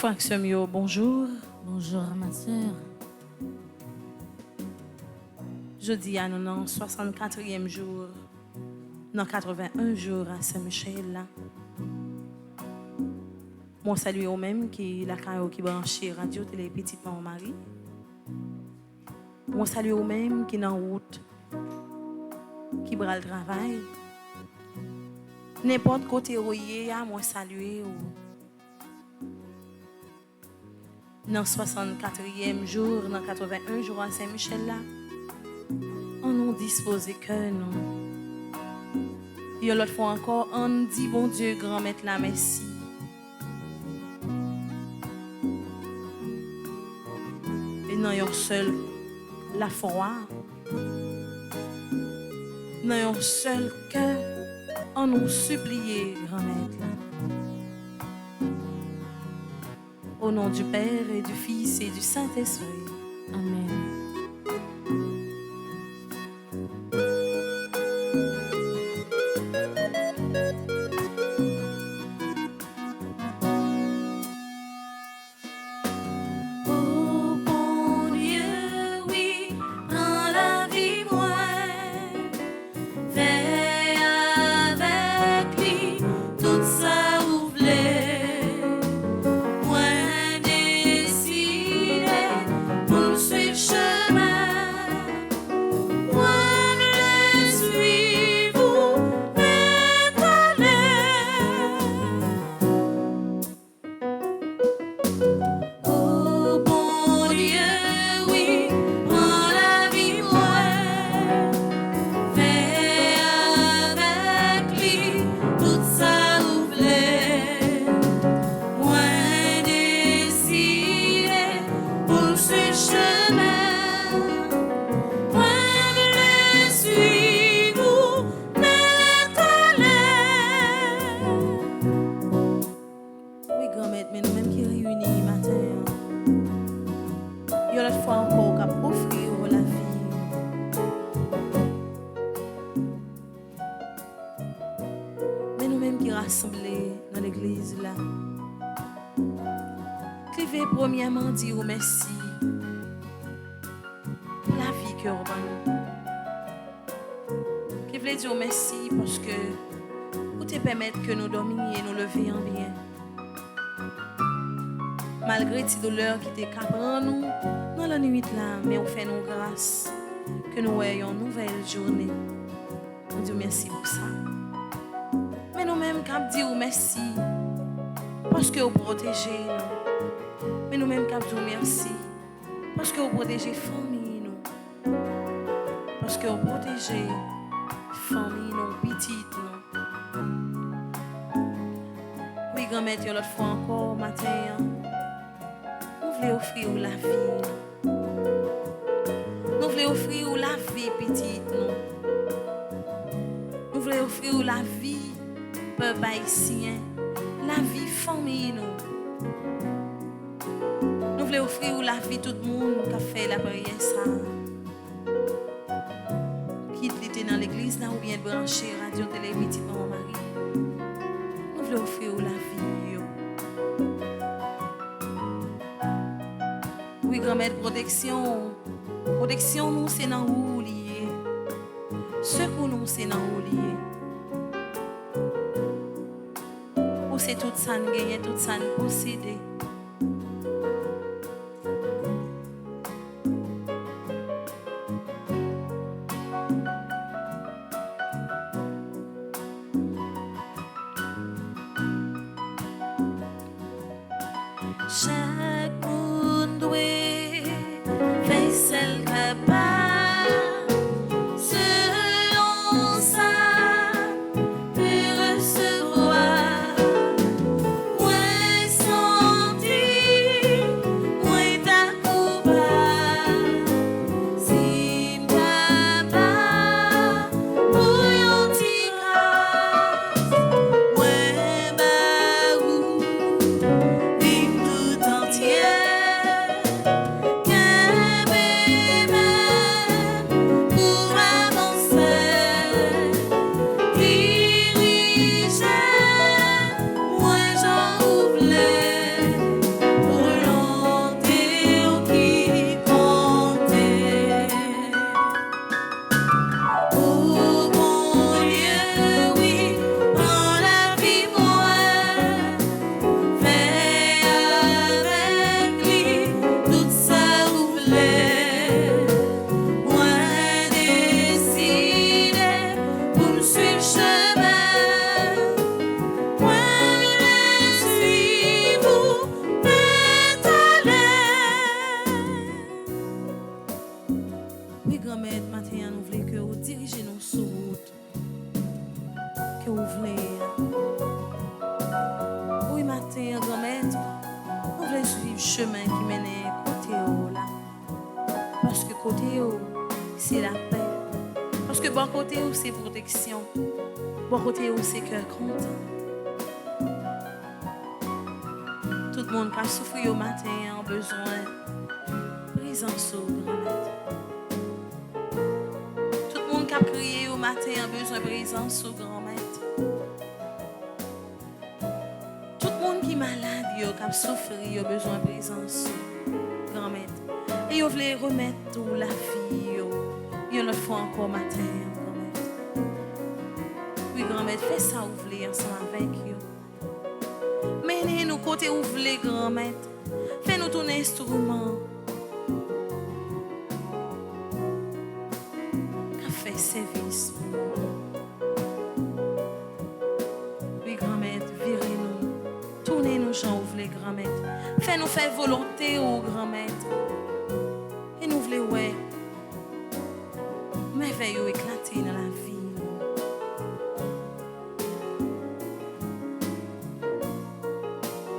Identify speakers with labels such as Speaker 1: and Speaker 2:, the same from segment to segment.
Speaker 1: Franck Semio, bonjour.
Speaker 2: Bonjour ma soeur.
Speaker 1: Jeudi à nous dans 64e jour, dans 81 jours à Saint-Michel. Là. Moi salue au même qui la caillou qui branché radio télé petite maman Marie. Moi salue au même qui dans route qui bral le travail. N'importe côté où y est, moi saluer dans 64e jour, dans 81 jours à Saint-Michel là. On nous dispose que nous. Et l'autre fois encore, on dit bon Dieu, grand maître la merci. Et non, yon seul la foi. Non, yon seul que on nous supplie, grand maître là. Au nom du Père et du Fils et du Saint-Esprit.
Speaker 2: Amen.
Speaker 1: Premièrement, dire merci pour la vie que vous avez. Je voulais dire merci parce que vous te permettre que nous dormions et nous levions bien. Malgré ces douleurs qui étaient capées nous dans la nuit là, mais on fait nous grâce que nous ayons une nouvelle journée. On dit merci pour ça. Mais nous-mêmes, cap dire merci parce que vous protégez nous. Mais nous-mêmes, cap dire merci parce que vous protégez famille nous. Parce que vous protégez famille nous, petite nous. Oui, grand-mère, l'autre fois encore, matin, nous voulons offrir la vie. Nous voulons offrir la vie, petite nous. Nous voulons offrir la vie, peuple haïtien, la vie, famille nous. Nous voulons offrir la vie tout le monde qui a fait la prière ça. Qui était dans l'église là ou bien branché radio télé petite maman Marie. Nous voulons offrir la vie. Oui, grand-mère, protection. Protection nous c'est dans où lié. Secours nous c'est dans où lié. Ou c'est tout ça nous gagner, tout ça nous posséder.
Speaker 3: Chaque monde doit faire celle capable, selon ça, de recevoir. Moins sentir, moins d'accoupable, si m'capable, pour yon ti grâce, moins baou, vim tout en
Speaker 1: Oui, grand-mère, matin, nous voulons que vous dirigez nous sur route. Que vous voulez. Oui, matin, grand-mère, nous voulons suivre le chemin qui mène côté haut là. Parce que côté haut, c'est la paix. Parce que bon côté haut, c'est protection. Bon côté haut, c'est cœur content. Tout le monde qui a souffert au matin a besoin de présence au grand-mère. Tout le monde qui a crié au matin a besoin de présence au grand-mère. Tout le monde qui est malade, qui a souffert, a besoin de présence au grand-mère. Et vous voulez remettre toute la vie, vous le faites encore matin, grand-mère. Oui, grand-mère, faites ça, vous voulez, ensemble avec vous. Menez-nous côté où vous voulez, grand-mère. Faites-nous ton instrument. Qu'a fait service. Oui, grand-mère, virez-nous. Tournez-nous, Jean, où vous voulez, grand-mère. Faites-nous faire volonté, oh, grand-mère. Et nous voulons, ouais, merveilleux éclater dans la vie.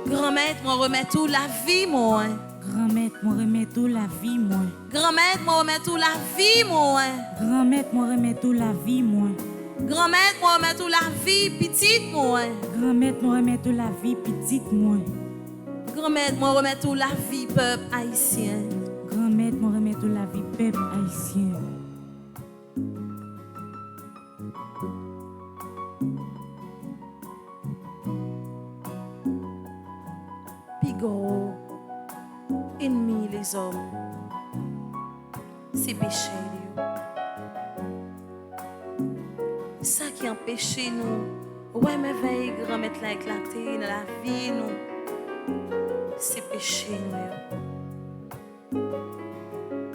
Speaker 1: Grand-mère, moi remet tout la vie, moi.
Speaker 2: Grand-mère, moi remets tout la vie, moi.
Speaker 1: Grand-mère, moi remet tout la vie, moi.
Speaker 2: Grand-mère, moi remets tout la vie, moi.
Speaker 1: Grand-mère, moi remet tout la vie, petite, moi.
Speaker 2: Grand-mère, moi remets tout la vie, petite, moi.
Speaker 1: Grand-mère, moi remet tout la vie, peuple haïtien.
Speaker 2: Grand-mère, moi remets tout la vie, peuple haïtien.
Speaker 1: Pigo, ennemi les hommes, c'est péché. Ça qui empêche nous, ouais, mais veille, grand-mère l'a éclaté dans la vie, nous, c'est péché, nous.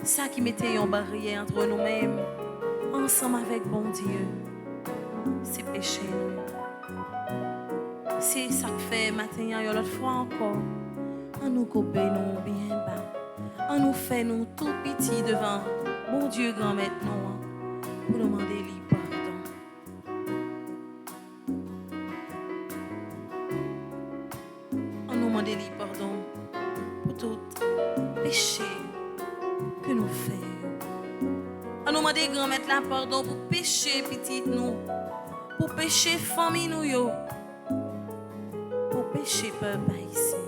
Speaker 1: Ça qui mettait une barrière entre nous-mêmes, ensemble avec bon Dieu, c'est péché, nous. C'est ça que fait matin, et l'autre fois encore. On nous coupe nous bien bas. On nous fait nous tout petit devant mon Dieu grand maître nous pour nous demander lui pardon. On nous demande lui pardon pour tout péché que nous faisons. On nous demande grand maître la pardon pour péché petit nous, pour péché famille nous yo. Péché peuple haïtien.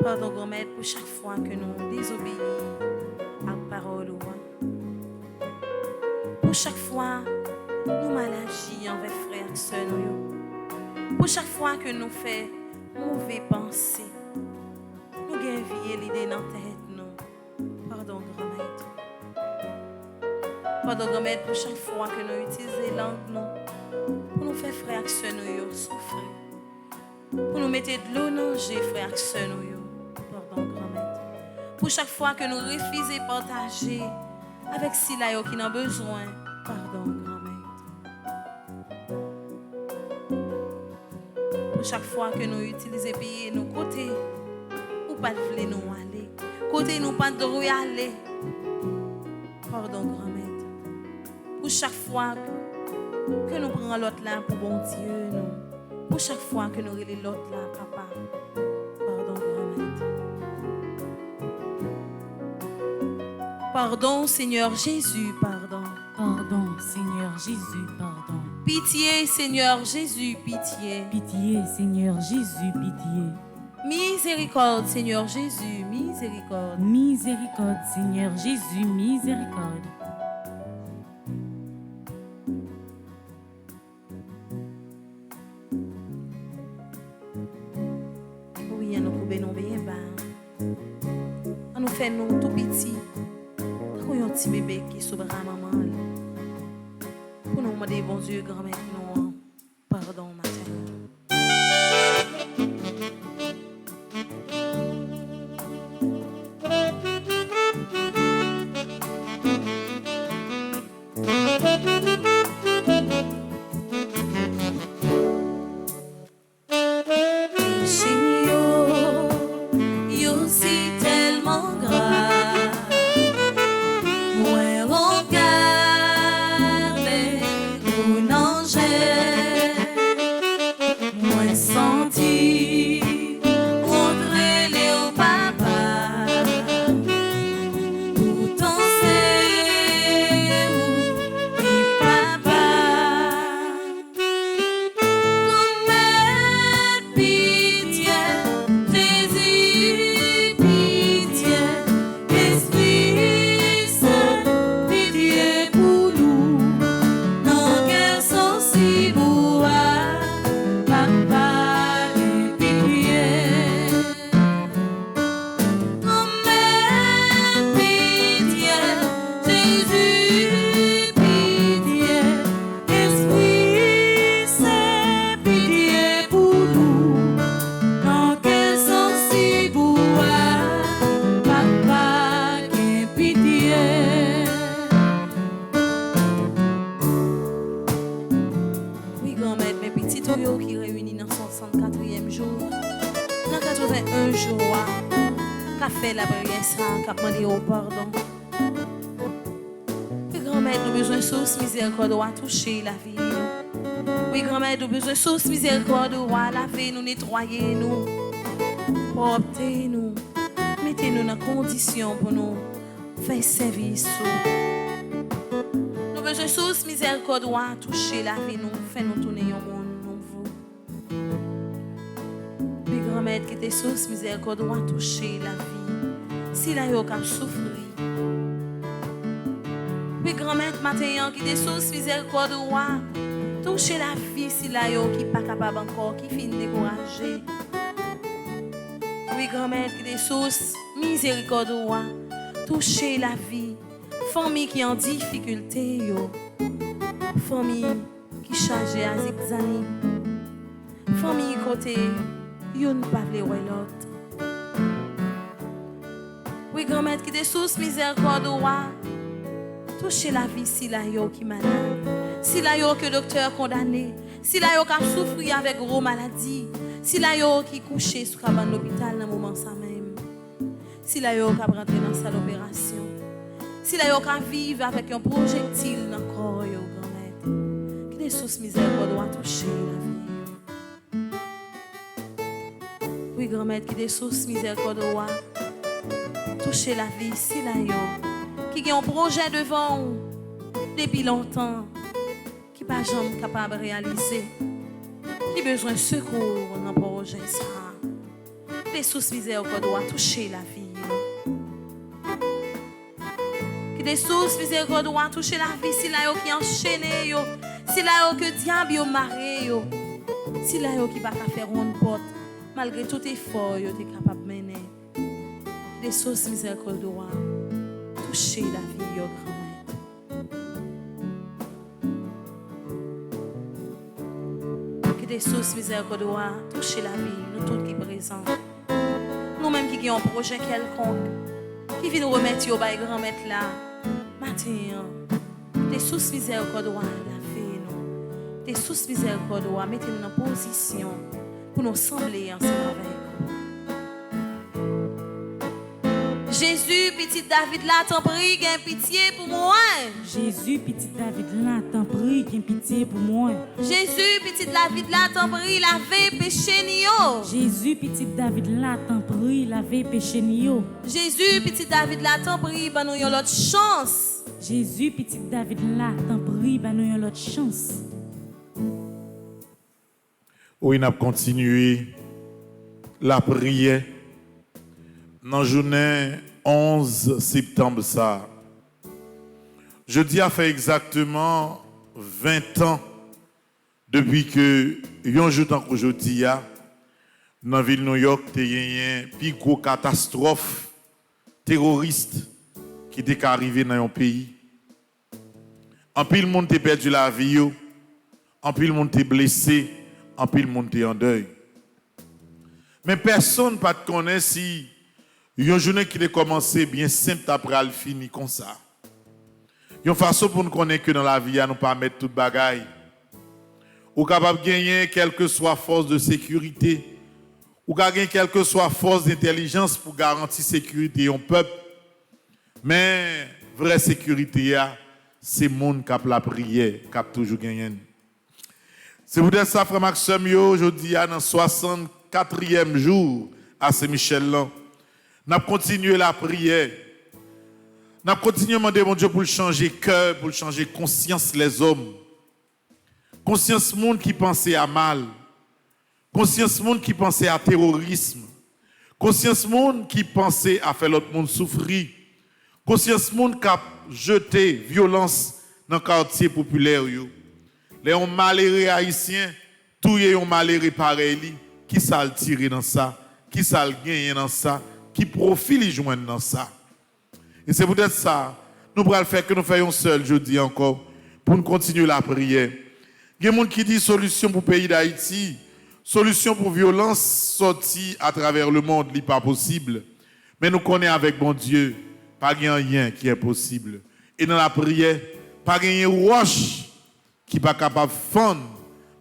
Speaker 1: Pardon, grand-mère, pour chaque fois que nous désobéissons à la parole. Pour chaque fois nous mal agis envers frères et sœurs. Pour chaque fois que nous faisons mauvais pensées, nous gagnons l'idée dans la tête. Nous. Pardon, grand-mère. Pardon, grand-mère, pour chaque fois que nous utilisons la langue, pour nous faire frères et sœurs souffrir. Pour nous mettre de l'eau dans les frères et sœurs. Pardon, grand-mère. Pour chaque fois que nous refusons de partager avec ceux qui en ont besoin. Pardon, grand-mère. Pour chaque fois que nous utilisons payer nos côtés, ou pas de vouloir nous aller. Côté nous pas de droit aller. Pardon, grand-mère. Pour chaque fois que nous prenons l'autre là pour bon Dieu, nous. Pour chaque fois que nous relèvons l'autre là, papa. Pardon, grand-mère. Pardon, Seigneur Jésus, pardon.
Speaker 2: Pardon, Seigneur Jésus, pardon.
Speaker 1: Pitié, Seigneur Jésus, pitié.
Speaker 2: Pitié, Seigneur Jésus, pitié.
Speaker 1: Miséricorde, Seigneur Jésus, miséricorde.
Speaker 2: Miséricorde, Seigneur Jésus, miséricorde.
Speaker 1: Oui, nous coupons nous bien bas. Nous faisons nous tout petit. Nous un petit bébé qui est sous bras maman. Pour nous demander bon Dieu grand-mère nous pardon matin. Yo 81 jours, qu'a fait la prière ça, qu'a demandé au pardon. Oui, grand-mère, nous besoin de source miséricorde à toucher la vie. Oui, grand-mère, nous besoin de source miséricorde à laver nous, nettoyer nous, porter nous, mettez-nous dans condition pour nous faire service. Nous besoin de source miséricorde à toucher la vie nous, faire nous tourner au monde nouveau. Oui, grand-mère, qui te source miséricorde à toucher la vie. Si la yo ka souffrir. Oui, grand-mère, matin, qui te source miséricorde à toucher la vie si la yo qui pas capable encore, qui finit découragé. Oui, grand-mère, qui des sources miséricorde toucher la vie. Famille qui en difficulté, yo. Famille qui chargée à zigzani. Famille côté, yo ne pas vle ouais l'autre. Oui, grand-mère, qui des sources miséricorde toucher la vie si la yo qui malade. Si la yo que docteur condamné, si la yo qui souffrir avec gros maladie, si la yo qui couché sous cabane l'hôpital dans moment ça même, si la yo qui rentrer dans salle d'opération, si la yo qui vivre avec un projectile dans le corps yo grand-mère, qui des sources miséricorde doit toucher la vie. Oui grand-mère, qui des sources miséricorde doit toucher la vie si la yo qui a un projet devant depuis longtemps, qui pas jamais capable de réaliser, qui besoin de secours dans le projet ça. Les sources miséricorde doit toucher la vie. Qui des sources miséricorde doit toucher la vie si la yo qui enchaîné yo, si la yo que diable yo maré yo, si la yo qui pas faire une porte malgré tout effort yo t'es capable de mener. Des sources miséricorde doit toucher la vie yo grand. Des sources miséricorde toucher la vie, nous tous qui présents. Nous-mêmes qui avons un projet quelconque, qui viennent remettre au bail grand-mère là, matin, des sources miséricorde laver nous, des sources miséricorde mettez-nous en position pour nous sembler ensemble avec vous. Jésus, petit David là, t'en prie, gain pitié pour moi.
Speaker 2: Jésus, petit David là, t'en prie, gain pitié pour moi.
Speaker 1: Jésus, petit David là, t'en prie, lavez péché nio.
Speaker 2: Jésus, petit David là, t'en prie, lavez péché nio.
Speaker 1: Jésus, petit David là, t'en prie, ben nous yon l'autre chance.
Speaker 2: Jésus, petit David là, t'en prie, ben nous yon l'autre chance.
Speaker 4: Oui, nous avons continué la prière dans la journée 11 septembre. Ça. Jeudi a fait exactement 20 ans depuis que, un jour tant qu'aujourd'hui, dans la ville de New York, il y a eu une plus grosse catastrophe terroriste qui était arrivée dans un pays. En pile, le monde a perdu la vie, en pile, le monde est blessé, en pile, le monde est en deuil. Mais personne ne peut connaître si une journée qui a commencé bien simple après elle finit comme ça. Une façon pour nous connaître que dans la vie, nous pas mettre toute bagaille. Ou capable de gagner quelle que soit force de sécurité, ou gagner quelle que soit force d'intelligence pour garantir sécurité au peuple. Mais vraie sécurité, c'est le monde qui a la prière, qui a toujours gagné. C'est peut-être ça, frère Maxime, aujourd'hui, dans le 64e jour à Saint-Michel. Nous avons continué la prière. Nous avons continué à demander mon Dieu pour changer cœur, pour changer conscience les hommes. Conscience monde qui pensait à mal. Conscience monde qui pensait à terrorisme. Conscience monde qui pensait à faire l'autre monde souffrir. Conscience monde qui a jeté violence dans le quartier populaire. Les hommes malheureux haïtiens, tous les hommes malheureux pareil. Qui ça le tirer dans ça? Qui ça le gagner dans ça? Qui profile joindre dans ça. Et c'est peut-être ça, nous pourrons le faire que nous faisons seul, je dis encore, pour nous continuer la prière. Il y a des gens qui disent solution pour le pays d'Haïti, solution pour violence sortie à travers le monde, ce n'est pas possible. Mais nous connaissons avec bon Dieu, pas rien qui est possible. Et dans la prière, pas une roche qui n'est pas capable de fendre,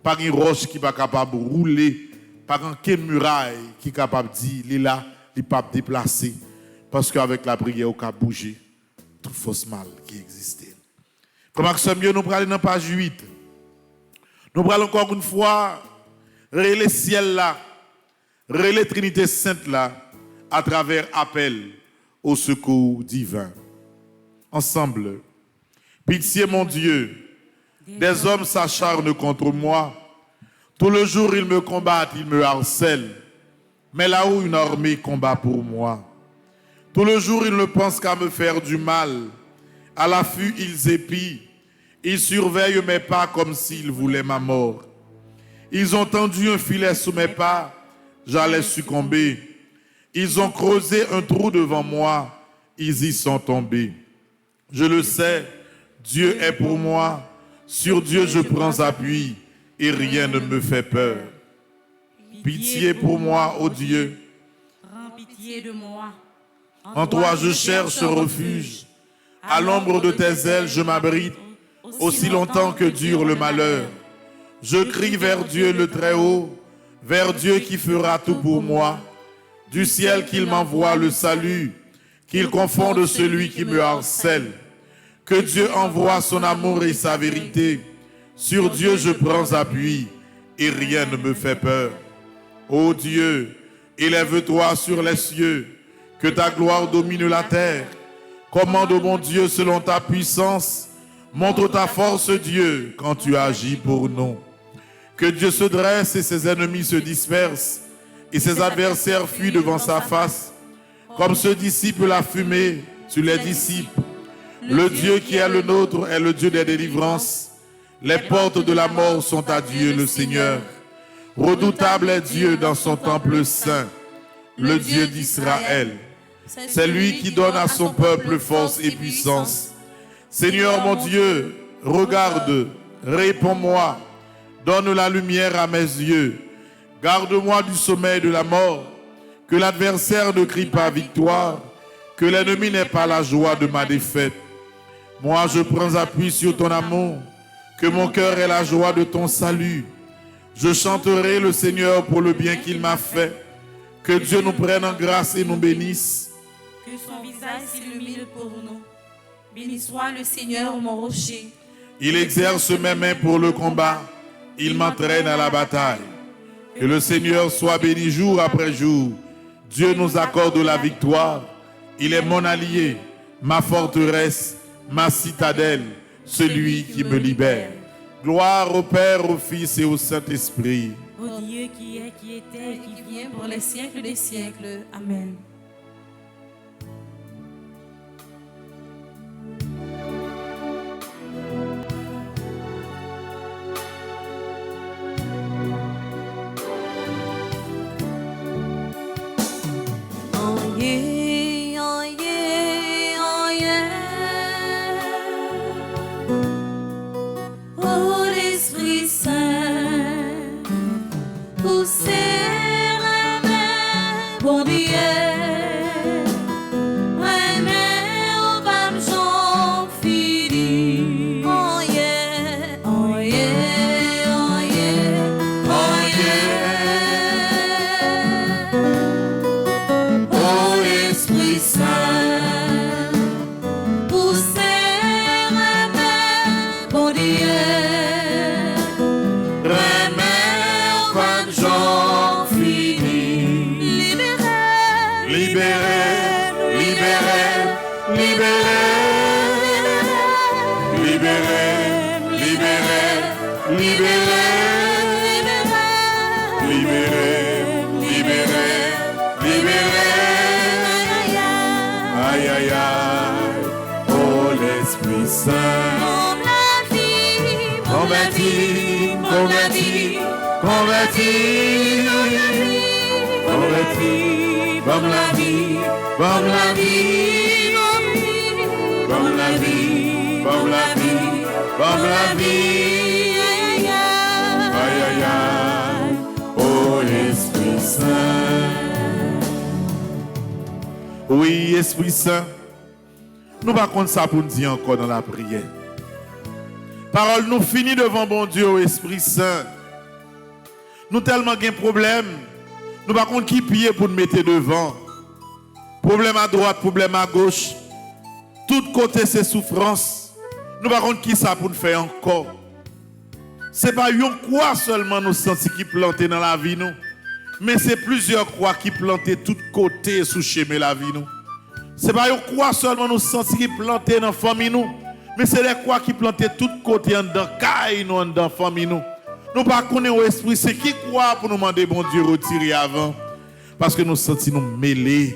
Speaker 4: pas une roche qui n'est pas capable de rouler, Pas quelle muraille qui est capable de dire, il est là, il n'est pas déplacé. Parce qu'avec la prière, on peut bouger tout fausse mal qui existait. Comme ça, mieux, nous prenons dans page 8. Nous prenons encore une fois, les ciel là, les Trinité Sainte là, à travers appel au secours divin. Ensemble, pitié mon Dieu, des hommes s'acharnent contre moi. Tout le jour ils me combattent, ils me harcèlent. Mais là où une armée combat pour moi. Tout le jour ils ne pensent qu'à me faire du mal. À l'affût ils épient. Ils surveillent mes pas comme s'ils voulaient ma mort. Ils ont tendu un filet sous mes pas, j'allais succomber. Ils ont creusé un trou devant moi, ils y sont tombés. Je le sais, Dieu est pour moi, sur Dieu je prends appui et rien ne me fait peur. Pitié pour moi, ô Dieu.
Speaker 2: Prends pitié de moi.
Speaker 4: En toi je cherche refuge. À l'ombre de tes ailes je m'abrite, aussi longtemps que dure le malheur. Je crie vers Dieu le Très-Haut, vers Dieu qui fera tout pour moi. Du ciel qu'il m'envoie le salut, qu'il confonde celui qui me harcèle. Que Dieu envoie son amour et sa vérité. Sur Dieu je prends appui et rien ne me fait peur. Ô Dieu, élève-toi sur les cieux, que ta gloire domine la terre. Commande, mon Dieu, selon ta puissance. Montre ta force, Dieu, quand tu agis pour nous. Que Dieu se dresse et ses ennemis se dispersent, et ses adversaires fuient devant sa face. Comme se dissipe la fumée, tu les dissipes. Le Dieu qui est le nôtre est le Dieu des délivrances. Les portes de la mort sont à Dieu le Seigneur. Redoutable est Dieu dans son temple saint, le Dieu d'Israël. C'est lui qui donne à son peuple force et puissance. Seigneur mon Dieu, regarde, réponds-moi, donne la lumière à mes yeux. Garde-moi du sommeil de la mort, que l'adversaire ne crie pas victoire, que l'ennemi n'ait pas la joie de ma défaite. Moi je prends appui sur ton amour, que mon cœur ait la joie de ton salut. Je chanterai le Seigneur pour le bien qu'il m'a fait. Que Dieu nous prenne en grâce et nous bénisse.
Speaker 3: Que son visage s'illumine pour nous. Béni soit le Seigneur, mon rocher.
Speaker 4: Il exerce mes mains pour le combat. Il m'entraîne à la bataille. Que le Seigneur soit béni jour après jour. Dieu nous accorde la victoire. Il est mon allié, ma forteresse, ma citadelle, celui qui me libère. Gloire au Père, au Fils et au Saint-Esprit.
Speaker 2: Ô Dieu qui est, qui était et qui vient
Speaker 3: Pour les siècles des siècles. Amen.
Speaker 2: Oh l'Esprit Saint, poussez bon Dieu, remets au bas j'en fini. Oh yeah, oh yeah, oh yeah, oh yeah. Oh l'Esprit Saint, poussez bon Dieu, remets au bas j'en fini.
Speaker 4: Aïe, aïe, aïe, oh l'Esprit Saint. Convertis, convertis, convertis, convertis, comme la vie, comme la vie, comme la vie, comme la vie, comme la vie. Aïe, aïe, aïe, oh Esprit Saint. Oui, Esprit Saint, nous ne compte ça pour nous dire encore dans la prière. Parole nous finit devant bon Dieu, Esprit Saint. Nous tellement de problèmes. Nous par contre qui pied pour nous mettre devant. Problème à droite, problème à gauche. Tout côté c'est souffrance. Nous par contre qui ça pour nous faire encore. C'est pas une croix seulement nous senti qui planté dans la vie nous. Mais c'est plusieurs croix qui planté tout côté sous chemin la vie nous. C'est pas une croix seulement nous senti qui planté dans la famille nous. Mais c'est les croix qui planté tout côté dans caille nous dans famille nous. Nous pas connaître au esprit c'est qui croit pour nous demander bon Dieu retirer avant parce que nous senti nous mêlés.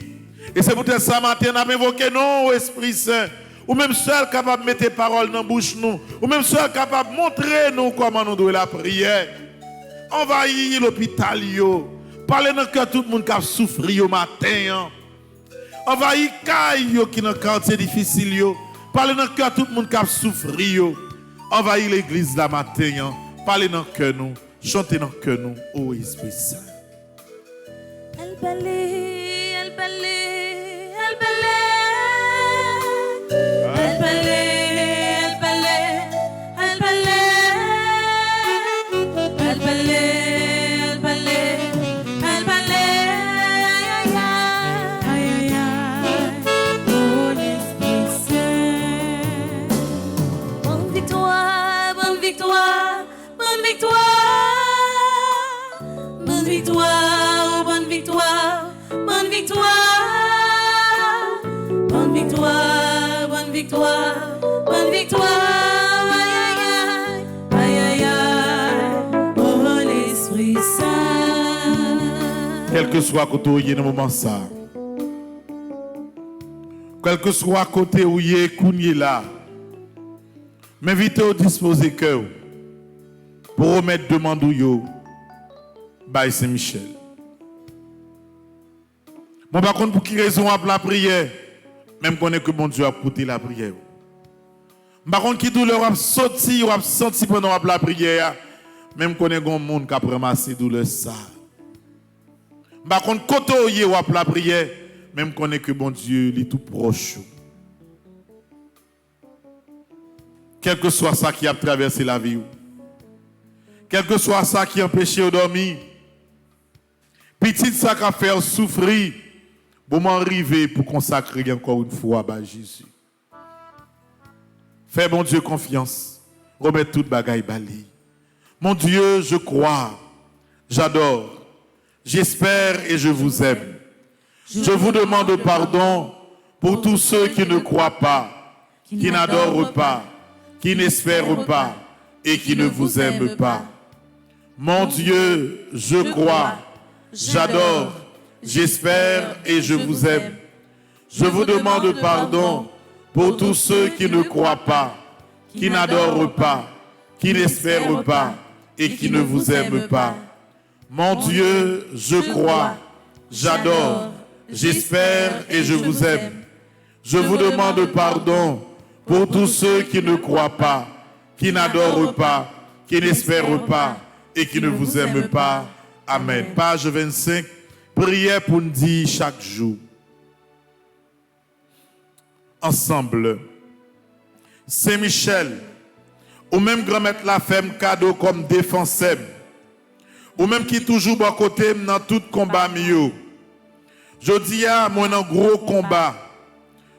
Speaker 4: Et c'est peut-être ça matin nous avons invoqué non au Esprit Saint. Ou même seul capable de mettre des paroles dans la bouche nous. Ou même seul capable de montrer nous comment nous devons la prière. Envahir l'hôpital yo. Parlez dans le cœur tout le monde qui a souffert au matin. Envahir caille qui dans quartier difficile yo. Parlez dans le cœur tout le monde qui a souffert yo. Envahir l'église la matin. Parlez dans le cœur nous. Chantez dans le cœur nous au Esprit Saint.
Speaker 1: Elle balait, elle balait, elle balait. Elle balait, elle balait, elle balait. Elle balait, elle balait, elle balait.
Speaker 2: Aïe, aïe, aïe, oh l'Esprit Saint.
Speaker 1: Bonne victoire, bonne victoire, bonne victoire. Bonne victoire, bonne victoire, bonne victoire. Bonne victoire, bonne victoire, bonne victoire. Aïe, aïe, aïe, aïe, aïe, oh l'Esprit Saint.
Speaker 4: Quel que soit côté où il est dans le moment ça. Quel que soit côté où il est là. M'invite au disposer cœur pour remettre demande ou yo by Saint-Michel. Bon par contre pour qui raison à la prière même connaît que bon Dieu a écouté la prière. Par contre qui douleur a sorti ou a senti pendant la prière même connaît gon monde qui a ramassé douleur ça. Par contre côté où y a la prière même connaît que bon Dieu est tout proche. Quel que soit ça qui a traversé la vie. Quel que soit ça qui empêche de dormir. Petit ça qui a fait souffrir. Pour m'arriver pour consacrer encore une fois à Jésus. Fais bon Dieu confiance. Remets toute bagaille bali. Mon Dieu, je crois. J'adore. J'espère et je vous aime. Je vous demande pardon pour tous ceux qui ne croient pas, qui n'adorent pas, qui n'espèrent pas et qui ne vous aiment pas. Mon Dieu, je crois, j'adore, j'espère et je vous aime. Je vous demande pardon pour tous ceux qui ne croient pas, qui n'adorent pas, qui n'espèrent pas et qui ne vous aiment pas. Mon Dieu, je crois, j'adore, j'espère et je vous aime. Je vous demande pardon pour tous ceux qui ne croient pas, qui n'adorent pas, qui n'espèrent pas et qui ne vous aiment pas. Amen. Page 25. Prière pour nous dire chaque jour. Ensemble. Saint-Michel, ou même grand-mère la femme cadeau comme défenseur, ou même qui toujours à côté dans tout combat mieux. Je dis à moi dans gros combat.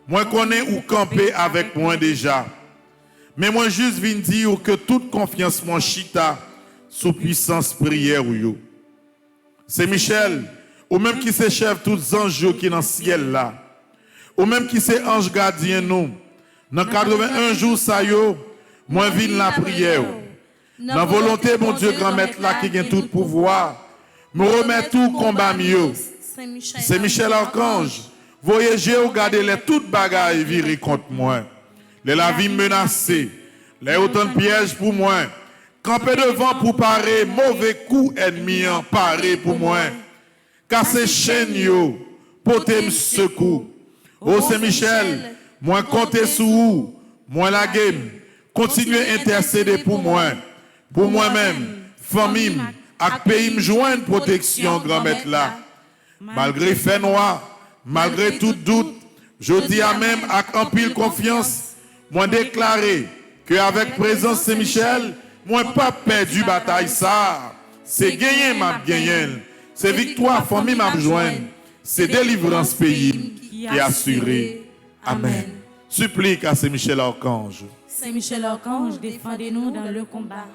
Speaker 4: Moi connais ou camper avec moi déjà. Mais moi juste viens dire que toute confiance mon chita sous puissance prière ou yo. C'est Michel, ou même qui c'est chef tous anges qui dans le ciel là. Ou même qui c'est ange gardien nous. Dans 81 jours ça yo, moi viens la prière. Dans volonté mon Dieu grand maître là qui a tout pouvoir, me remet tout combat mieux. C'est Michel Archange. Voyagez ou gardez les toutes bagailles virées contre moi. La vie menacée, les autant de pièges pour moi. Camper devant pour parer, mauvais coup ennemi en parer pour moi. Casser chaîne yo, porter me secours. Oh Saint-Michel, moi compter sur vous, moi la game. Continuez à intercéder pour moi, pour moi-même, famille, et pays me joindre protection grand maître là. Malgré fait noir, malgré tout doute, je dis à même avec en pile confiance, moi déclarer que avec présence Saint-Michel, moi pas perdu bataille ça. c'est gagner m'a gagner, c'est victoire famille m'a joindre, c'est délivrance pays qui est assurée. Amen. Supplique à Saint-Michel Archange.
Speaker 2: Saint-Michel Archange, défendez-nous dans le combat.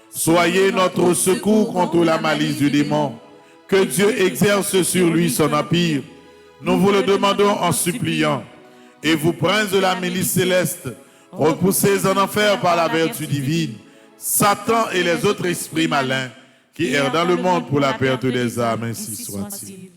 Speaker 4: Soyez notre secours contre la malice du démon. Que Dieu exerce sur lui son empire. Nous vous le demandons en suppliant. Et vous, princes de la milice céleste, repoussez en enfer par la vertu divine Satan et les autres esprits malins qui errent dans le monde pour la perte des âmes, ainsi soit-il.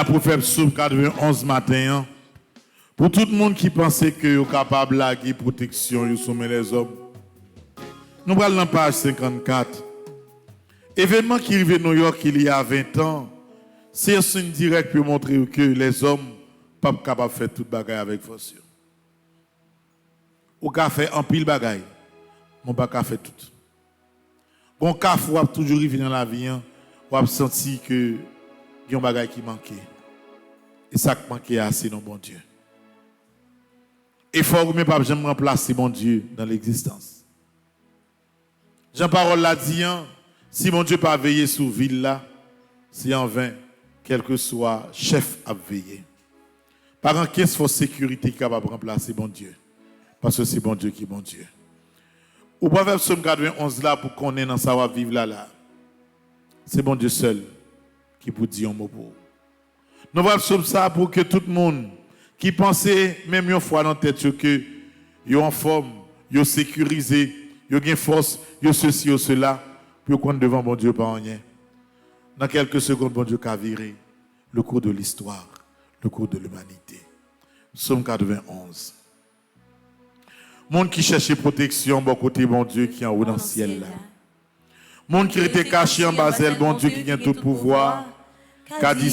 Speaker 4: Pour faire psaume 91 matin, pour tout le monde qui pensait que vous êtes capable de laguer protection, vous sommet les hommes. Nous allons dans la page 54. Événement qui arrive à New York il y a 20 ans, c'est un signe direct pour montrer que les hommes ne sont pas capables de faire toute bagaille avec force. Ou qu'à faire un pile bagaille, mais pas qu'à faire tout. Bon, quand vous avez toujours arrivé dans la vie, vous avez senti que il y a un bagaille qui manquait. Et ça qui manquait assez dans bon Dieu. Et il faut que pas jamais remplacer bon Dieu dans l'existence. Jean-Parole l'a dit, si mon Dieu pas veillé sur la ville là, c'est en vain, quel que soit chef à veiller. Par un qu'est-ce faut sécurité qui est capable de remplacer bon Dieu. Parce que c'est bon Dieu qui est bon Dieu. Au proverbe Psaume 91 là, pour qu'on ait dans sa vivre là, c'est bon Dieu seul qui vous dit un mot pour vous. Nous allons faire ça pour que tout le monde qui pensait, même une fois dans la tête, que ils sont en forme, ils sont sécurisés, ils ont force, ils ont ceci ou cela, pour qu'on devant bon Dieu pas rien. Dans quelques secondes, bon Dieu a viré le cours de l'histoire, le cours de l'humanité. Psaume 91. Monde qui cherchait protection, bon côté bon Dieu qui est en haut dans le ciel là. Monde qui était caché en bas, bon Dieu qui a tout pouvoir, qu'a dit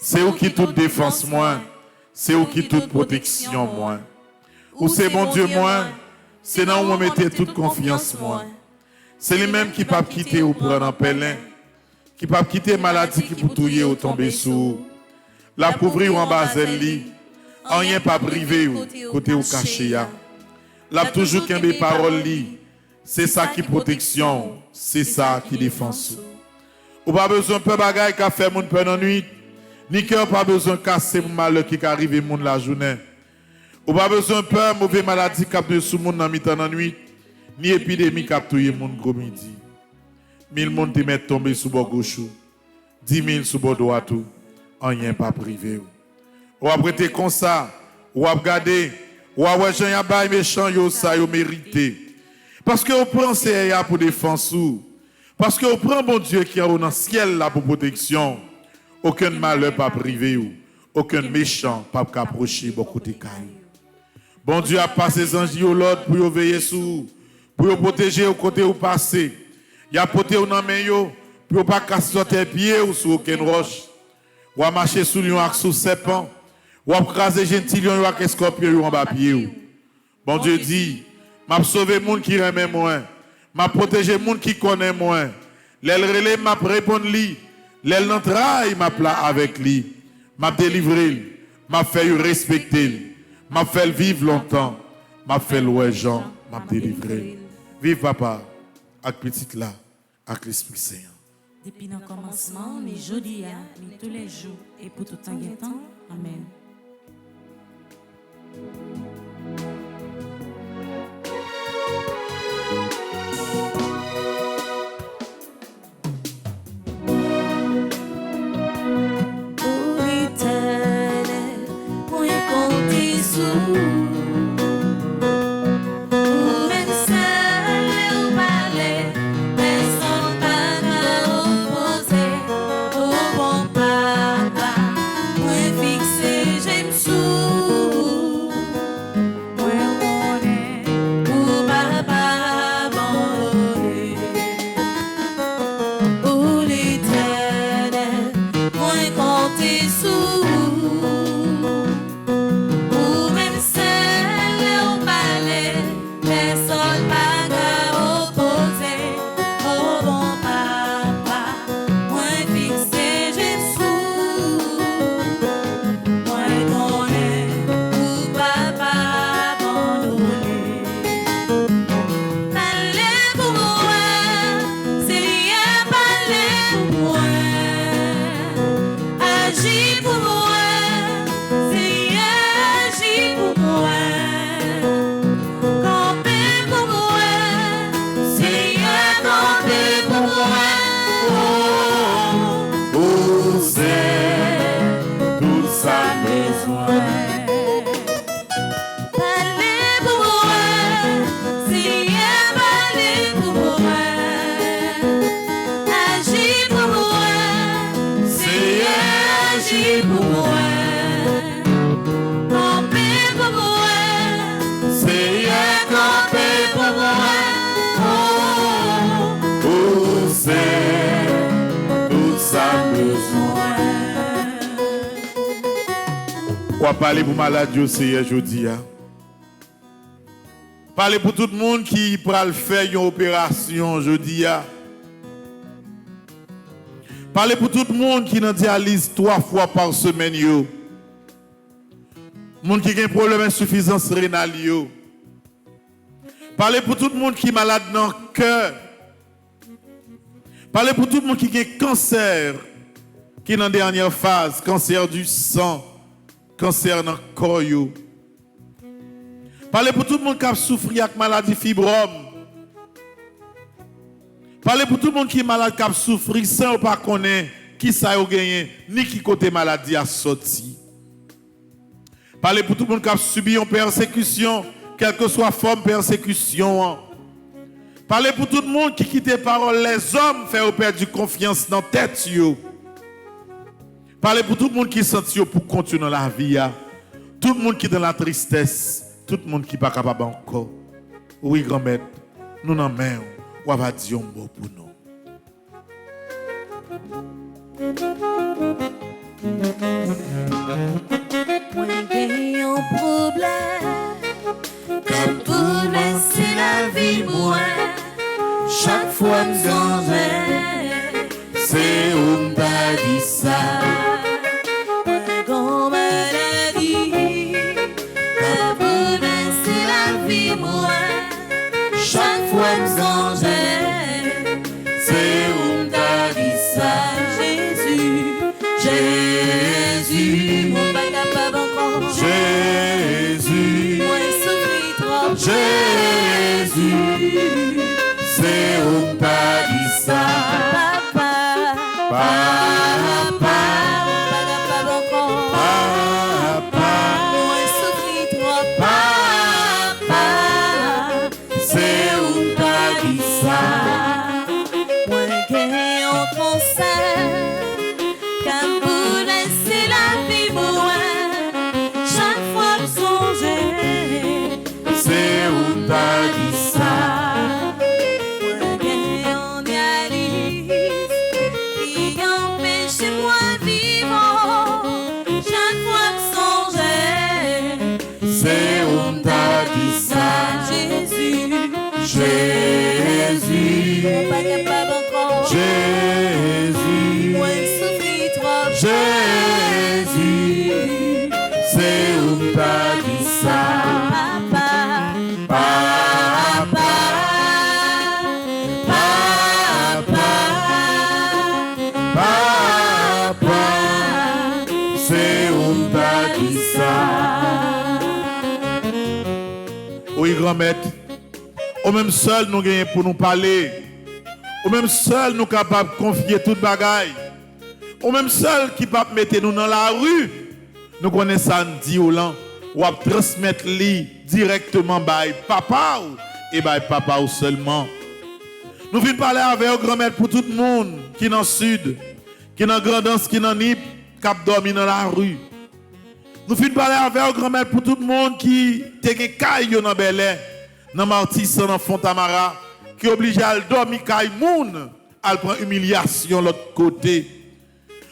Speaker 4: c'est où qui toute défense moins, c'est où qui toute protection moins. Ou c'est bon Dieu moins, c'est là où on mettait toute confiance moins. C'est les mêmes qui ne peuvent quitter ou prendre un pèlerin, qui ne peuvent quitter maladie qui pour touiller ou tomber sous. La couvrir ou en bas lit, en rien pas privé ou côté ou caché. La toujours qu'un des paroles lit. C'est ça qui protection, c'est ça qui défense. Ou pas besoin de bagaille qui a fait mon peine en nuit, ni cœur pas besoin de casser mon malheur qui arrive mon la journée. Ou pas besoin de peur mauvaise maladie qui a de sous mon en mi-temps en nuit, ni épidémie qui a tué mon gros midi. 1000 monde te mettent tomber sous bord gauche, 10 000 sous bord droit tout, en rien pas privé. Ou après te comme ça, ou à regarder, ou à voir gens y méchant yo ça yo mérité. Parce que on prend CA pour défense. Parce que on prend bon Dieu qui est dans le ciel là pour protection. Aucun malheur pas privé ou aucun méchant pas approcher beaucoup de cailles. Bon Dieu a passé ses anges au l'ordre pour veiller sur pour protéger au côté où passer. Il a porté au nan main yo pour pas casser tes pieds ou sur aucune roche. Ou a marcher sous lion avec sous serpent. Ou a craser gentil lion avec scorpion en bas pied. Bon Dieu dit m'a sauvé monde qui remet moi. m'a protégé monde qui connaît moi. L'aile relais m'a répondu lui. L'aile n'entraille m'a plat avec lui. M'a délivré, m'a fait respecter, m'a fait vivre longtemps, m'a fait louer Jean, m'a délivré. Vive papa, avec petite là, avec l'Esprit Saint.
Speaker 2: Depuis le commencement, ni jeudi, ni tous les jours, et pour tout temps et temps. Amen.
Speaker 4: Parler pour malade aussi aujourd'hui. Parler pour tout le monde qui pourra le faire une opération aujourd'hui. Parler pour tout le monde qui en dialyse 3 fois par semaine. Yo. Monde qui a un problème d'insuffisance rénale. Yo. Parler pour tout le monde qui est malade dans le cœur. Parler pour tout le monde qui a un cancer, qui est dans la dernière phase, cancer du sang. Cancer dans le corps. Parlez pour tout le monde qui a souffert avec maladie fibrome. Parlez pour tout le monde qui est malade, qui a souffert sans pas connaître qui ça a gagné, ni qui côté maladie a sorti. Parlez pour tout le monde qui a subi une persécution, quelle que soit la forme de persécution. Parlez pour tout le monde qui quitte les paroles, les hommes font perdre confiance dans la tête. Parlez pour tout le monde qui sent pour continuer la vie. Tout le monde qui est dans la tristesse. Tout le monde qui n'est pas capable encore. Oui, grand-mère, nous n'en mettons. On va dire un mot pour nous.
Speaker 3: Moi, j'ai un problème. Comme pour laisser la vie, moi. Chaque fois que j'en vais, c'est où m'a dit ça. Chaque fois que j'en j'ai, c'est où m't'a dit ça. Jésus, Jésus, mon pas capable encore. Jésus, moi souffrir trop. Jésus, c'est où m't'a dit ça. Papa, papa, pas capable encore. Papa, moi souffrir trop. Papa, c'est où t'as dit ça. Moi j'ai un conseil, car vous laissez la vie moi. Chaque fois que songez, c'est où t'as dit ça. Moi j'ai un dialyse, qui en
Speaker 4: grand-maître. Ou même seul nous gagnons pour nous parler. Ou même seul nous capables de confier toute bagaille. Ou même seul qui peut mettre nous dans la rue. Nous connaissons ça dit ou transmettre lui directement by papa et by papa ou seulement. Nous venons parler avec un grand-mère pour tout le monde qui est dans le sud, qui est dans Grandance, qui est dans Nip, qui a dormi dans la rue. Nous venons parler avec un grand-mère pour tout le monde qui est caille dans Bel-Air, dans Martissa, dans Fontamara, qui est obligé à dormir caille moun, à prendre humiliation de l'autre côté.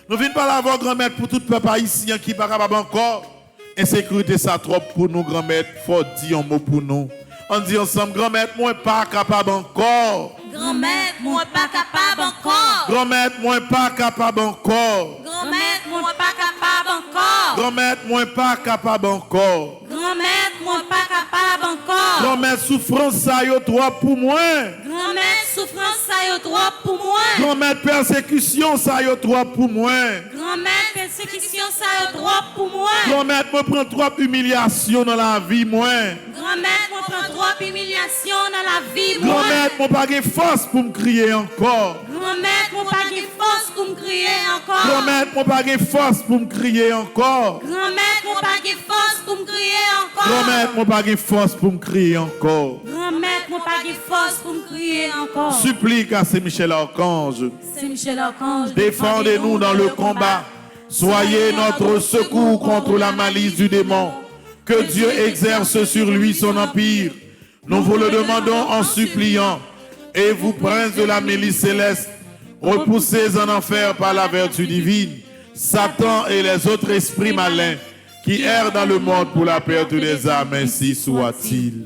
Speaker 4: Nous venons parler avec un grand-mère pour tout le peuple haïtien qui n'est pas capable encore. Insécurité, ça trop pour nous, grand-mère. Faut dire un mot pour nous. On dit ensemble, grand-mère, moi pas capable encore.
Speaker 2: Grand-mère, moi pas capable encore.
Speaker 4: Grand-mère, moi pas capable encore.
Speaker 2: Grand-mère, moi pas capable encore.
Speaker 4: Grand-mère, moi pas capable encore.
Speaker 2: Grand-mère, moi pas capable encore.
Speaker 4: Grand-mère, souffrance ça yo trop pour moi.
Speaker 2: Grand-mère, souffrance ça yo trop pour moi.
Speaker 4: Grand-mère, persécution ça yo trop pour moi.
Speaker 2: Grand-mère, persécution ça yo trop pour moi.
Speaker 4: Grand-mère, moi prend trop humiliation dans la vie moi.
Speaker 2: Grand-mère, moi prend trop humiliation dans la vie moi.
Speaker 4: Grand-mère, moi pas de force pour me crier encore.
Speaker 2: Grand-mère, moi pas de force pour me crier encore.
Speaker 4: Grand-mère, moi pas de force pour me crier encore.
Speaker 2: Grand-mère, moi pas de force pour me crier encore.
Speaker 4: Grand-mère, moi pas de force pour me crier encore.
Speaker 2: Grand-mère, moi pas de force pour me crier encore.
Speaker 4: Supplique à Saint-Michel Archange.
Speaker 2: Saint-Michel Archange,
Speaker 4: Défendez-nous dans le combat. Soyez notre secours contre la malice du démon. Que Dieu exerce sur lui son empire. Nous vous le demandons en suppliant. Et vous, prince de la milice céleste, repoussez en enfer par la vertu divine Satan et les autres esprits malins qui errent dans le monde pour la perte des âmes, ainsi soit-il.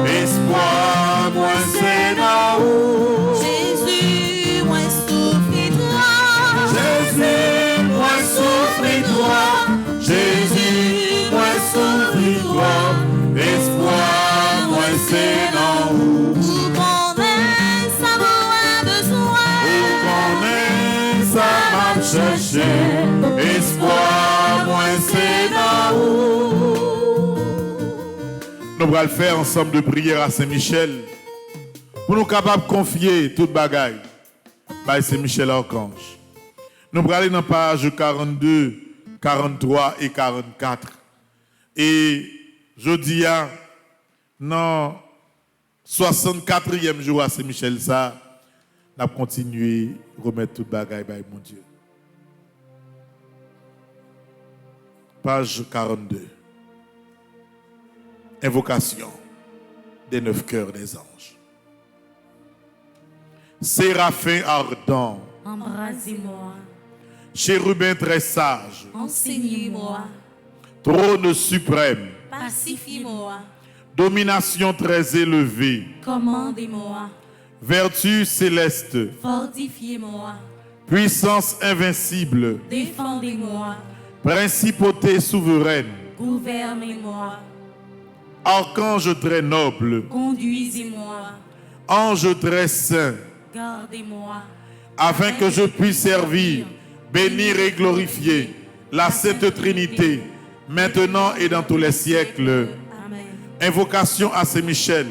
Speaker 4: Espoir, moi c'est là où
Speaker 1: Jésus, moi souffre toi.
Speaker 4: Jésus, moi souffre toi. Jésus, moi souffre toi. Espoir, moi c'est là où
Speaker 1: Où qu'on est, ça vaut besoin.
Speaker 4: Où qu'on est, ça m'a cherché. Espoir, moi c'est là où. Nous allons le faire ensemble de prière à Saint-Michel pour nous capables de confier toute bagaille par Saint-Michel Archange. Nous allons aller dans page 42, 43 et 44. Et je dis, dans 64e jour à Saint-Michel, ça, nous allons continuer à remettre toute bagaille par mon Dieu. Page 42. Invocation des 9 cœurs des anges. Séraphin ardent,
Speaker 2: embrasez-moi,
Speaker 4: chérubin très sage,
Speaker 2: enseignez-moi,
Speaker 4: trône suprême,
Speaker 2: pacifiez-moi,
Speaker 4: domination très élevée,
Speaker 2: commandez-moi,
Speaker 4: vertu céleste,
Speaker 2: fortifiez-moi,
Speaker 4: puissance invincible,
Speaker 2: défendez-moi,
Speaker 4: principauté souveraine,
Speaker 2: gouvernez-moi,
Speaker 4: archange très noble,
Speaker 2: conduisez-moi,
Speaker 4: ange très saint,
Speaker 2: gardez-moi,
Speaker 4: afin que je puisse servir, bénir et glorifier la Sainte Trinité, maintenant et dans tous les siècles.
Speaker 2: Amen.
Speaker 4: Invocation à Saint-Michel.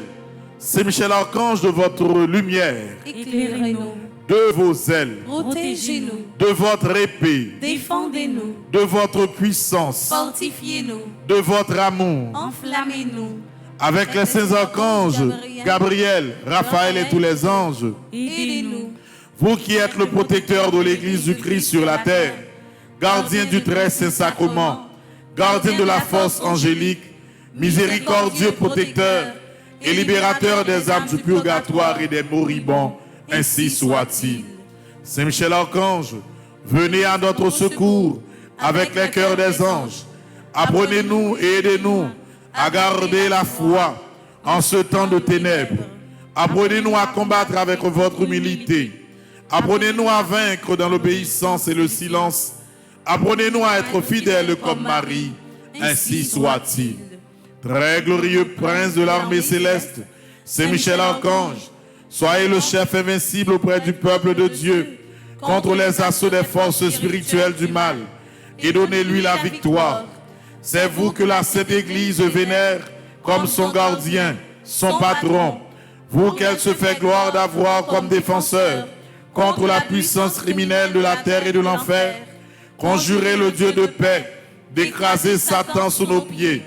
Speaker 4: Saint-Michel Archange, de votre lumière,
Speaker 2: Éclairez-nous,
Speaker 4: de vos ailes,
Speaker 2: protégez-nous,
Speaker 4: de votre épée,
Speaker 2: défendez-nous,
Speaker 4: de votre puissance,
Speaker 2: fortifiez-nous,
Speaker 4: de votre amour,
Speaker 2: enflammez-nous,
Speaker 4: avec les saints archanges, Gabriel, Raphaël et tous les anges,
Speaker 2: aidez-nous,
Speaker 4: vous qui êtes le protecteur de l'Église du Christ sur la terre, gardien du très saint sacrement, gardien de la force angélique, miséricordieux protecteur et libérateur des âmes du purgatoire et des moribonds, ainsi soit-il. Saint Michel Archange, venez à notre secours avec les cœurs des anges. Apprenez-nous et aidez-nous à garder la foi en ce temps de ténèbres. Apprenez-nous à combattre avec votre humilité. Apprenez-nous à vaincre dans l'obéissance et le silence. Apprenez-nous à être fidèles comme Marie. Ainsi soit-il. Très glorieux prince de l'armée céleste, Saint Michel Archange, soyez le chef invincible auprès du peuple de Dieu contre les assauts des forces spirituelles du mal et donnez-lui la victoire. C'est vous que la Sainte Église vénère comme son gardien, son patron, vous qu'elle se fait gloire d'avoir comme défenseur contre la puissance criminelle de la terre et de l'enfer. Conjurez le Dieu de paix d'écraser Satan sous nos pieds,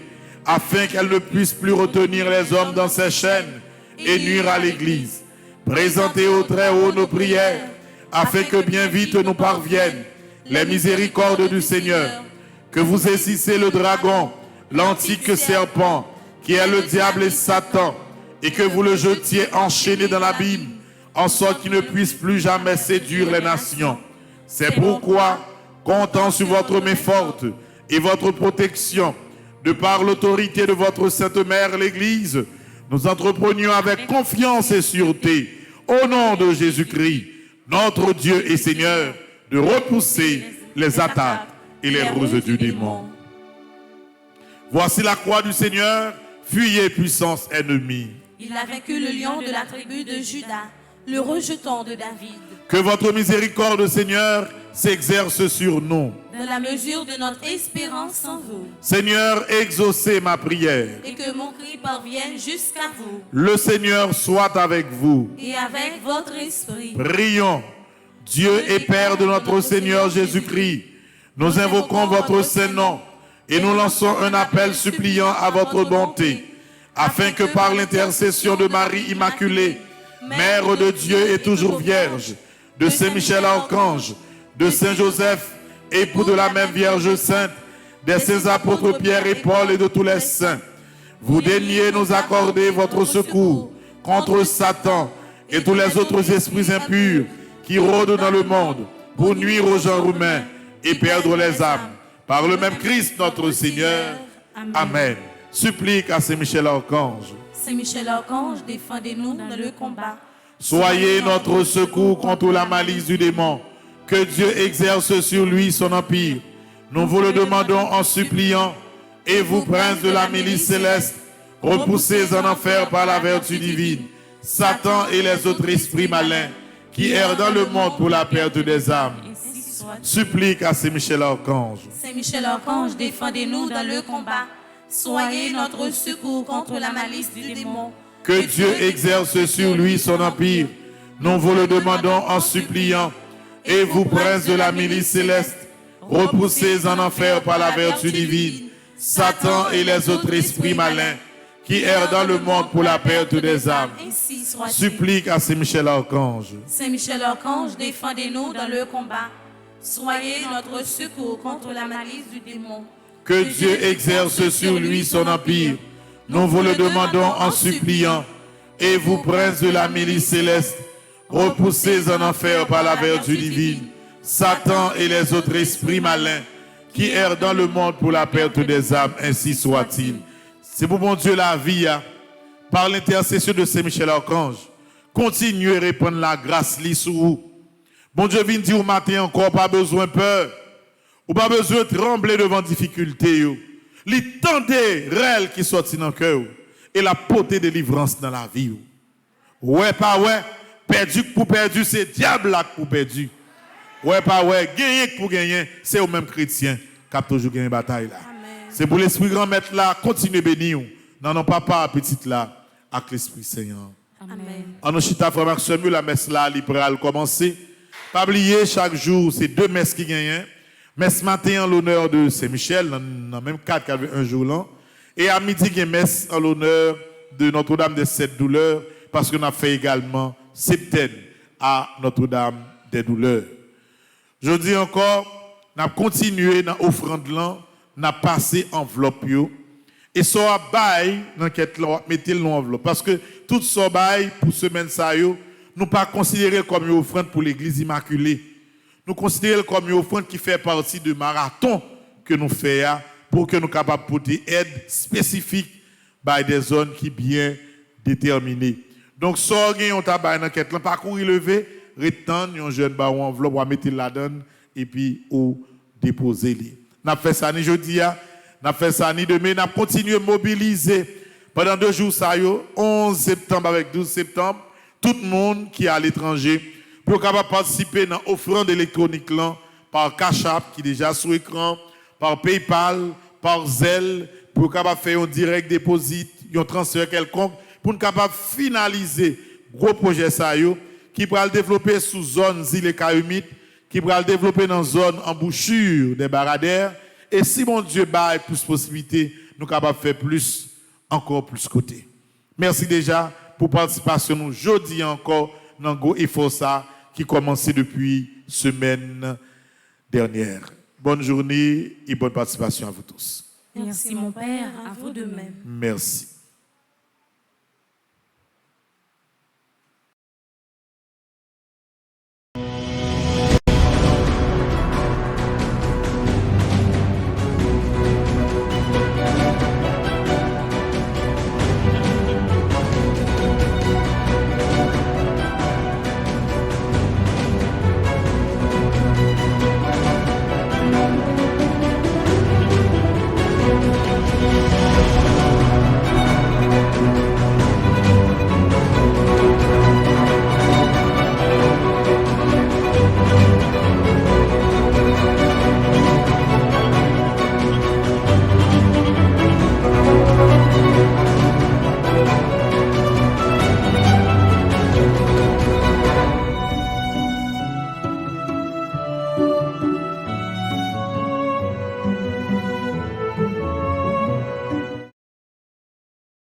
Speaker 4: afin qu'elle ne puisse plus retenir les hommes dans ses chaînes et nuire à l'Église. Présentez au Très-Haut nos prières, afin que bien vite nous parviennent les miséricordes du Seigneur. Que vous essicez le dragon, l'antique serpent, qui est le diable et Satan, et que vous le jetiez enchaîné dans l'abîme, en sorte qu'il ne puisse plus jamais séduire les nations. C'est pourquoi, comptant sur votre main forte et votre protection, de par l'autorité de votre Sainte Mère, l'Église, nous entreprenions avec confiance et sûreté, au nom de Jésus-Christ, notre Dieu et Seigneur, de repousser les attaques et les ruses du démon. Voici la croix du Seigneur, fuyez puissance ennemie.
Speaker 1: Il a vaincu le lion de la tribu de Juda, le rejeton de David.
Speaker 4: Que votre miséricorde, Seigneur, s'exerce sur nous.
Speaker 1: Dans la mesure de notre espérance en vous.
Speaker 4: Seigneur, exaucez ma prière.
Speaker 1: Et que mon cri parvienne jusqu'à vous.
Speaker 4: Le Seigneur soit avec vous.
Speaker 1: Et avec votre esprit.
Speaker 4: Prions. Dieu et Père de notre Seigneur Jésus-Christ, nous invoquons votre Saint-Nom et nous lançons un appel suppliant à votre bonté, afin que par l'intercession de Marie Immaculée, Mère de Dieu et toujours Vierge, de Saint Michel Archange, de Saint Joseph, époux de la même Vierge Sainte, des saints apôtres Pierre et Paul et de tous les saints, vous daigniez nous accorder votre secours contre Satan et tous les autres esprits impurs qui rôdent dans le monde pour nuire aux gens humains et perdre les âmes. Par le même Christ notre Seigneur. Amen. Supplique à Saint Michel Archange.
Speaker 1: Saint Michel Archange, défendez-nous dans le combat.
Speaker 4: Soyez notre secours contre la malice du démon. Que Dieu exerce sur lui son empire. Nous vous le demandons en suppliant. Et vous, prince de la milice céleste, repoussez en enfer par la vertu divine Satan et les autres esprits malins qui errent dans le monde pour la perte des âmes. Supplique à Saint Michel Archange.
Speaker 1: Saint Michel Archange, défendez-nous dans le combat. Soyez notre secours contre la malice du démon.
Speaker 4: Que Dieu exerce sur lui son empire. Nous vous le demandons en suppliant. Et vous, prince de la milice céleste, repoussez en enfer par la vertu divine Satan et les autres esprits malins qui errent dans le monde pour la perte des âmes. Supplique à Saint Michel Archange.
Speaker 1: Saint Michel Archange, défendez-nous dans le combat. Soyez notre secours contre la malice du démon.
Speaker 4: Que Dieu exerce sur lui son empire. Nous vous le demandons en suppliant. Et vous, prince de la milice céleste, repoussez en enfer par la vertu divine Satan et les autres esprits malins qui errent dans le monde pour la perte des âmes. Ainsi soit-il. C'est pour mon Dieu la vie, par l'intercession de Saint Michel Archange. Continuez à répandre la grâce sur vous. Bon Dieu vient dire au matin encore, pas besoin de peur. Ou pas besoin de trembler devant difficulté. Les temps des réels qui sortent dans le cœur. Et la potée de délivrance dans la vie. Ouais, pas ouais. Perdu pour perdu, c'est diable là pour perdu. Ouais, pas ouais. Gagner pour gagner, c'est au même chrétien qui a toujours gagné une bataille là. C'est pour l'esprit grand maître là, continuez à bénir. Non, non, papa, petite là, avec l'esprit Seigneur.
Speaker 1: Amen.
Speaker 4: En nous chita, frère Marc Samuel, la messe là, elle commencer. Pas oublier, chaque jour, c'est 2 messes qui gagnent. Messe matin en l'honneur de Saint-Michel, dans même 4 qui avait un jour là. Et à midi, il y a messe en l'honneur de Notre-Dame des 7 douleurs, parce qu'on a fait également septaine à Notre-Dame des douleurs. Je dis encore, n'a continué dans offrande là, n'a passé enveloppe yo et ça bail dans quête là mettez le enveloppe parce que tout ça bail pour semaine ça yo nous pas considérer comme une offrande pour l'église immaculée. Nous considérons comme une offrande qui fait partie de marathon que nous faisons pour que nous soyons capables de porter aide spécifique par des zones qui bien déterminées. Donc, si on a tabac dans quête, pas courir lever, retendre un jeune baron enveloppe, ou mettre la donne et puis ou déposer les. N'a fait ça ni jeudi, n'a fait ça ni demain, n'a continué à mobiliser pendant 2 jours ça yo, 11 septembre avec 12 septembre, tout le monde qui est à l'étranger pour capable participer dans l'offrande électronique là, par Cash App qui est déjà sur l'écran, par PayPal, par Zelle, pour capable faire un direct deposit, un transfert quelconque, pour capable finaliser gros projet ça yo, qui pourra le développer sous zone île et cas humide, qui pourra le développer dans zone embouchure des baradères, et si mon Dieu baille plus possibilités, nous capable faire plus, encore plus côté. Merci déjà pour participation nous jeudi encore dans go effort ça qui commençait depuis semaine dernière. Bonne journée et bonne participation à vous tous.
Speaker 2: Merci mon Père, à vous de même.
Speaker 4: Merci.